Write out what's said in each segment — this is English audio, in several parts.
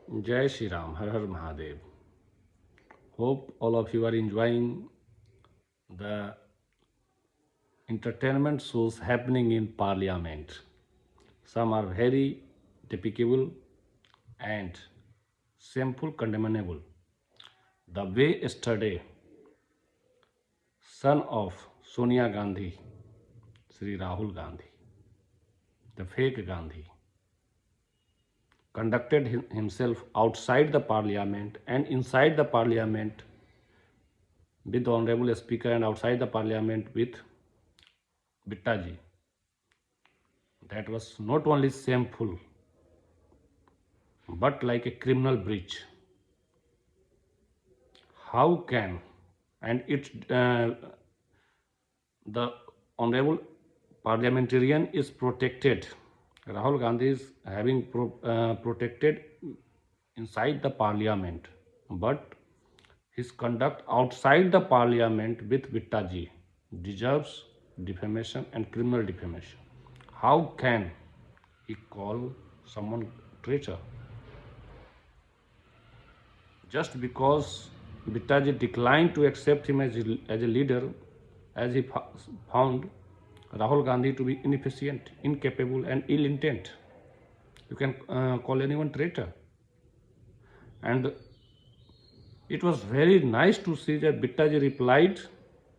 Jai Shri Ram, Har Har Mahadev. Hope all of you are enjoying the entertainment shows happening in Parliament. Some are very despicable and shameful, condemnable. The way yesterday, son of Sonia Gandhi, Sri Rahul Gandhi, the fake Gandhi, conducted himself outside the Parliament and inside the Parliament with the Honorable Speaker and outside the Parliament with Bittaji. That was not only shameful but like a criminal breach. How can and it's the honorable parliamentarian is protected. Rahul Gandhi is having protected inside the parliament, but his conduct outside the parliament with Vittaji deserves defamation and criminal defamation. How can he call someone traitor? Just because Bittaji declined to accept him as a leader, as he found Rahul Gandhi to be inefficient, incapable, and ill intent. You can call anyone traitor. And it was very nice to see that Bittaji replied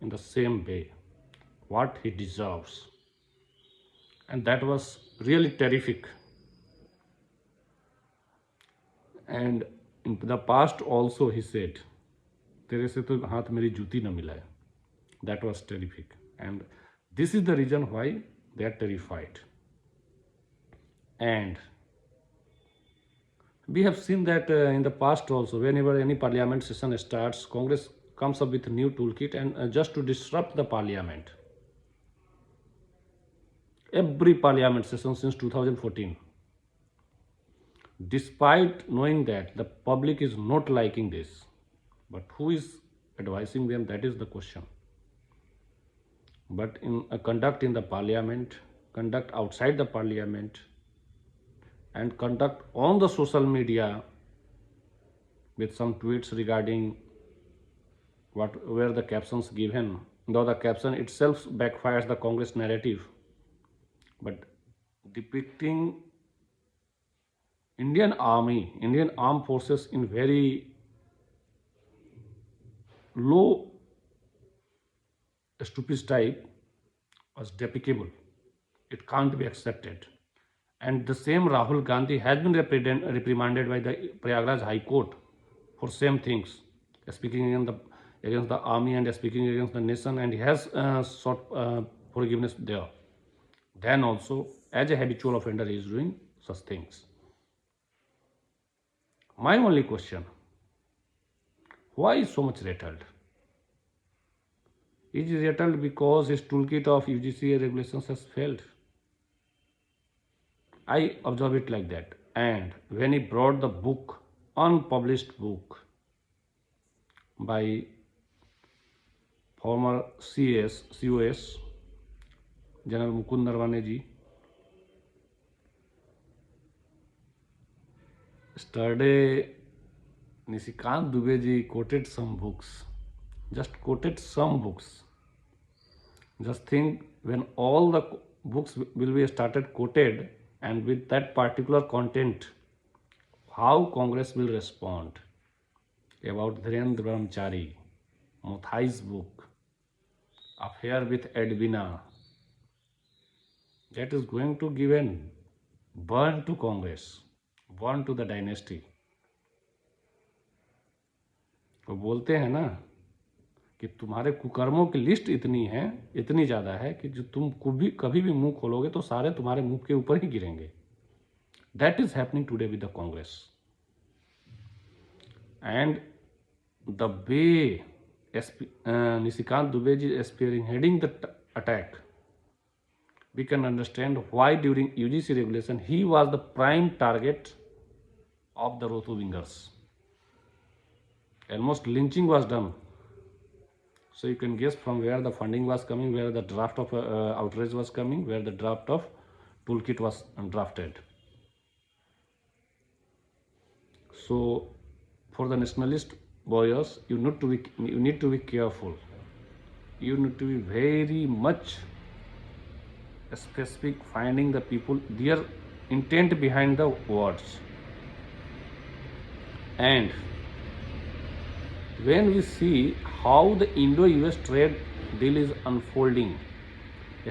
in the same way what he deserves. And that was really terrific. And in the past also he said, तेरे से तो हाथ मेरी जूती न मिलाए. That was terrific. And this is the reason why they are terrified. And we have seen that in the past also, whenever any parliament session starts, Congress comes up with a new toolkit and just to disrupt the parliament. Every parliament session since 2014. Despite knowing that the public is not liking this, but who is advising them? That is the question. But in conduct in the parliament, conduct outside the parliament, and conduct on the social media with some tweets regarding what where the captions given, though the caption itself backfires the Congress narrative, but depicting Indian army, Indian armed forces in very low stupid type was despicable. It can't be accepted. And the same Rahul Gandhi has been reprimanded by the Prayagraj High Court for same things, speaking against the army and speaking against the nation, and he has sought forgiveness there. Then also, as a habitual offender, he is doing such things. My only question: why is so much rattled? Is he rattled because his toolkit of UGC regulations has failed? I observe it like that. And when he brought the book, unpublished book by former COS, General Mukund Narwane ji, yesterday Nisikant Dubey ji quoted some books, just quoted some books. Just think when all the books will be started quoted and with that particular content, how Congress will respond about Dhirendra Brahmachari, Mothai's book, affair with Edwina. That is going to give a burn to Congress, burn to the dynasty. तो बोलते हैं ना कि तुम्हारे कुकर्मों की list इतनी है, इतनी ज़्यादा है कि जो तुम कभी भी मुंह खोलोगे तो सारे तुम्हारे मुंह के ऊपर ही गिरेंगे. That is happening today with the Congress. And the way Nisikant Dubey ji is spearheading the attack, we can understand why during UGC regulation he was the prime target of the Rotu wingers. Almost lynching was done. So you can guess from where the funding was coming, where the draft of outrage was coming, where the draft of toolkit was drafted. So for the nationalist boys, you need to be careful. You need to be very much specific, finding the people, their intent behind the words. And when we see how the Indo-US trade deal is unfolding,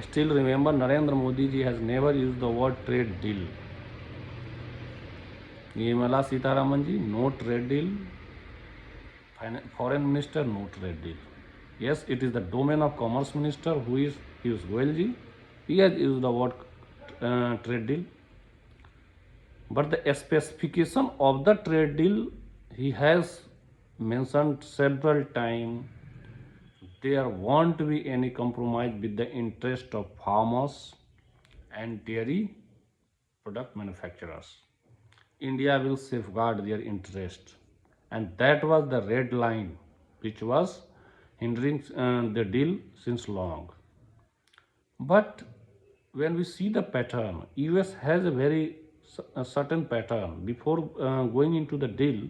still remember Narendra Modi ji has never used the word trade deal. Nirmala Sitharaman ji, no trade deal. Foreign Minister, no trade deal. Yes, it is the domain of Commerce Minister, who is Piyush Goyal ji. He has used the word trade deal. But the specification of the trade deal, he has mentioned several times. There won't be any compromise with the interest of farmers and dairy product manufacturers. India will safeguard their interest, and that was the red line which was hindering the deal since long. But when we see the pattern, US has a certain pattern. Before going into the deal,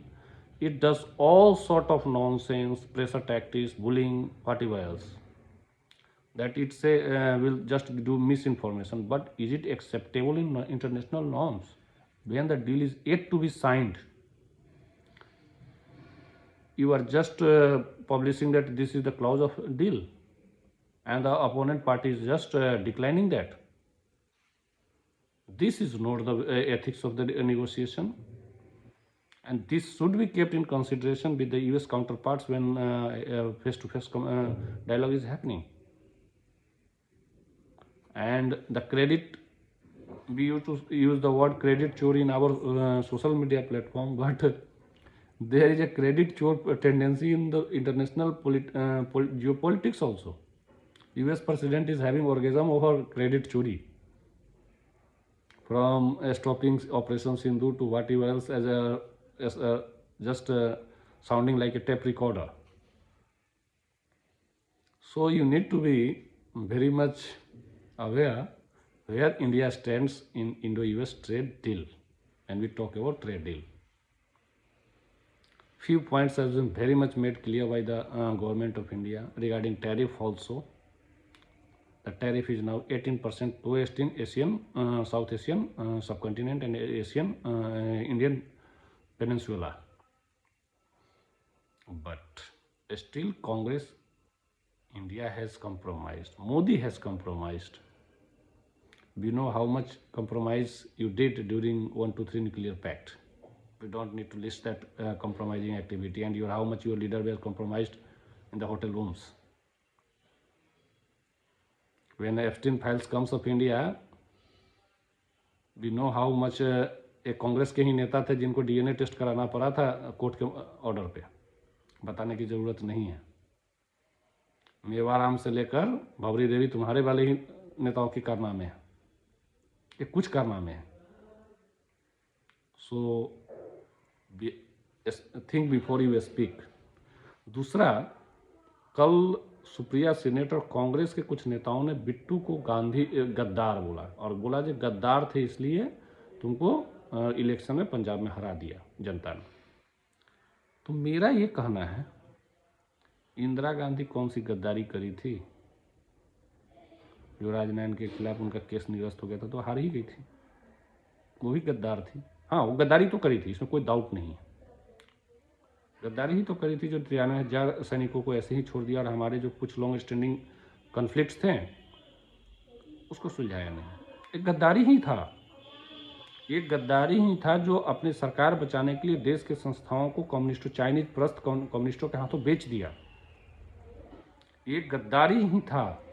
it does all sort of nonsense, pressure tactics, bullying, whatever else. That it say will just do misinformation. But is it acceptable in international norms? When the deal is yet to be signed, you are just publishing that this is the clause of deal, and the opponent party is just declining that. This is not the ethics of the negotiation, and this should be kept in consideration with the US counterparts when face-to-face dialogue is happening. And the credit, we used to use the word credit chori in our social media platform, but there is a credit chore tendency in the international geopolitics also. US president is having orgasm over credit chori, from stopping Operation Sindhu to whatever else, as a just sounding like a tape recorder. So you need to be very much aware where India stands in Indo-US trade deal, and we talk about trade deal. Few points have been very much made clear by the government of India regarding tariff also. The tariff is now 18% lowest in Asian, South Asian subcontinent and Asian Indian peninsula. But still Congress, India has compromised. Modi has compromised. We know how much compromise you did during 123 nuclear pact. We don't need to list that compromising activity, and how much your leader was compromised in the hotel rooms. When Epstein files comes of India, we know how much एक कांग्रेस के ही नेता थे जिनको DNA test कराना पड़ा था court के order पे, बताने की जरूरत नहीं है। मेवाराम से लेकर भवरी देवी तुम्हारे वाले ही नेताओं की कारनामे हैं, ये कुछ कारनामे हैं। So think before you speak. दूसरा, कल सुप्रिया सीनेटर कांग्रेस के कुछ नेताओं ने बिट्टू को गांधी गद्दार बोला, और बोला जो गद्दार थे इसलिए तुमको इलेक्शन में पंजाब में हरा दिया जनता ने। तो मेरा ये कहना है, इंदिरा गांधी कौन सी गद्दारी करी थी? जो राजनयन के खिलाफ उनका केस निरस्त हो गया था तो हार ही गई थी, वो भी गद्दार थी। हाँ, वो गद्दारी तो करी थी, इसमें कोई डाउट नहीं है, गद्दारी ही तो करी थी। जो 93,000 सैनिकों को ऐसे ही छोड़ दिया, और हमारे जो कुछ लॉन्ग स्टैंडिंग कन्फ्लिक्ट्स थे उसको सुलझाया नहीं। एक गद्दारी ही था, एक गद्दारी ही था जो अपनी सरकार बचाने के लिए देश के संस्थाओं को कम्युनिस्टों, चाइनीज प्रस्त कम्युनिस्टों के हाथों बेच दिया। एक गद्दारी ही था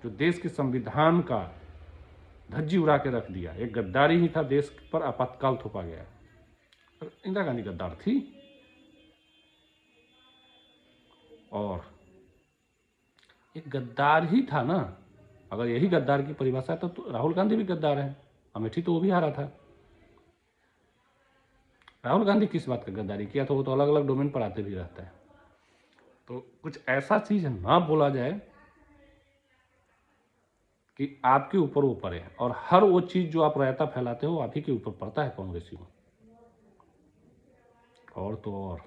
जो देश के संविधान का धज्जी उड़ा के रख दिया। एक गद्दारी ही था, देश पर आपातकाल थोपा गया। इंदिरा गांधी गद्दार थी। और एक गद्दार ही था ना, अगर यही गद्दार की परिभाषा है तो राहुल गांधी भी गद्दार है। अमेठी तो वो भी हारा था। राहुल गांधी किस बात का गद्दारी किया था? वो तो अलग अलग डोमेन पर आते भी रहता है। तो कुछ ऐसा चीज ना बोला जाए कि आपके ऊपर वो पड़े, और हर वो चीज जो आप रायता फैलाते हो आप ही के ऊपर पड़ता है कांग्रेसियों। और तो और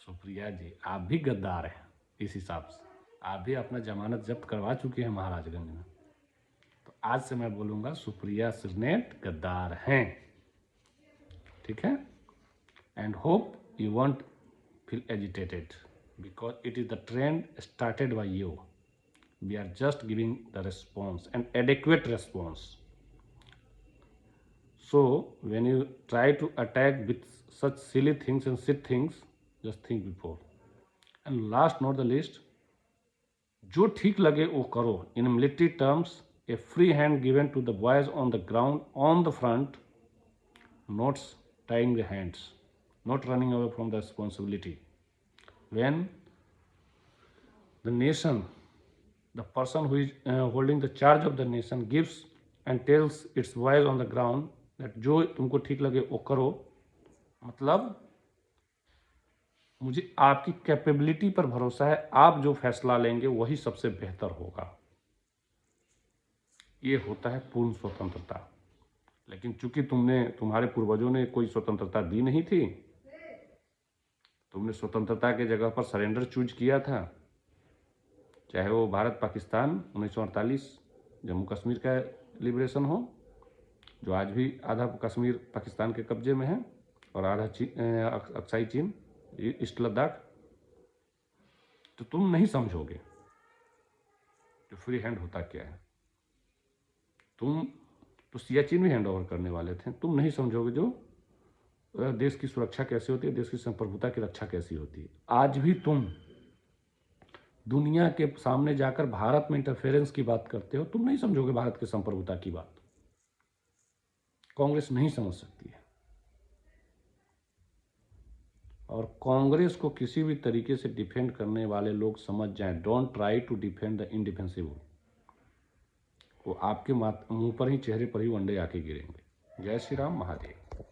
सुप्रिया जी, आप भी गद्दार हैं इस हिसाब से। आप भी अपना जमानत जब्त करवा चुके हैं महाराजगंज में। तो आज से मैं बोलूँगा सुप्रिया श्रीनेट गद्दार हैं, ठीक है। And hope you want feel agitated because it is the trend started by you. We are just giving the response, an adequate response. So when you try to attack with such silly things and shit things, just think before. And last not the least, जो ठीक लगे वो करो. In military terms, a free hand given to the boys on the ground, on the front, not tying the hands, not running away from the responsibility. When the nation, the person who is holding the charge of the nation gives and tells its boys on the ground that जो तुमको ठीक लगे वो करो, मतलब मुझे आपकी capability पर भरोसा है, आप जो फैसला लेंगे वही सबसे बेहतर होगा। ये होता है पूर्ण स्वतंत्रता। लेकिन चूंकि तुम्हारे पूर्वजों ने कोई स्वतंत्रता दी नहीं थी, तुमने स्वतंत्रता के जगह पर सरेंडर चूज किया था, चाहे वो भारत पाकिस्तान 1948 जम्मू कश्मीर का लिबरेशन हो, जो आज भी आधा कश्मीर पाकिस्तान के कब्जे में है और आधा अक्साई चीन, ईस्ट लद्दाख। तो तुम नहीं समझोगे जो फ्री हैंड होता क्या है। तुम तो सियाचिन भी हैंड ओवर करने वाले थे, तुम नहीं समझोगे जो देश की सुरक्षा कैसे होती है, देश की संप्रभुता की रक्षा कैसी होती है। आज भी तुम दुनिया के सामने जाकर भारत में इंटरफेरेंस की बात करते हो, तुम नहीं समझोगे भारत के संप्रभुता की बात। कांग्रेस नहीं समझ सकती है। और कांग्रेस को किसी भी तरीके से डिफेंड करने वाले लोग समझ जाएं, don't try to defend the indefensible. वो आपके मुंह पर ही, चेहरे पर ही वनडे आके गिरेंगे। जय श्री राम, महादेव।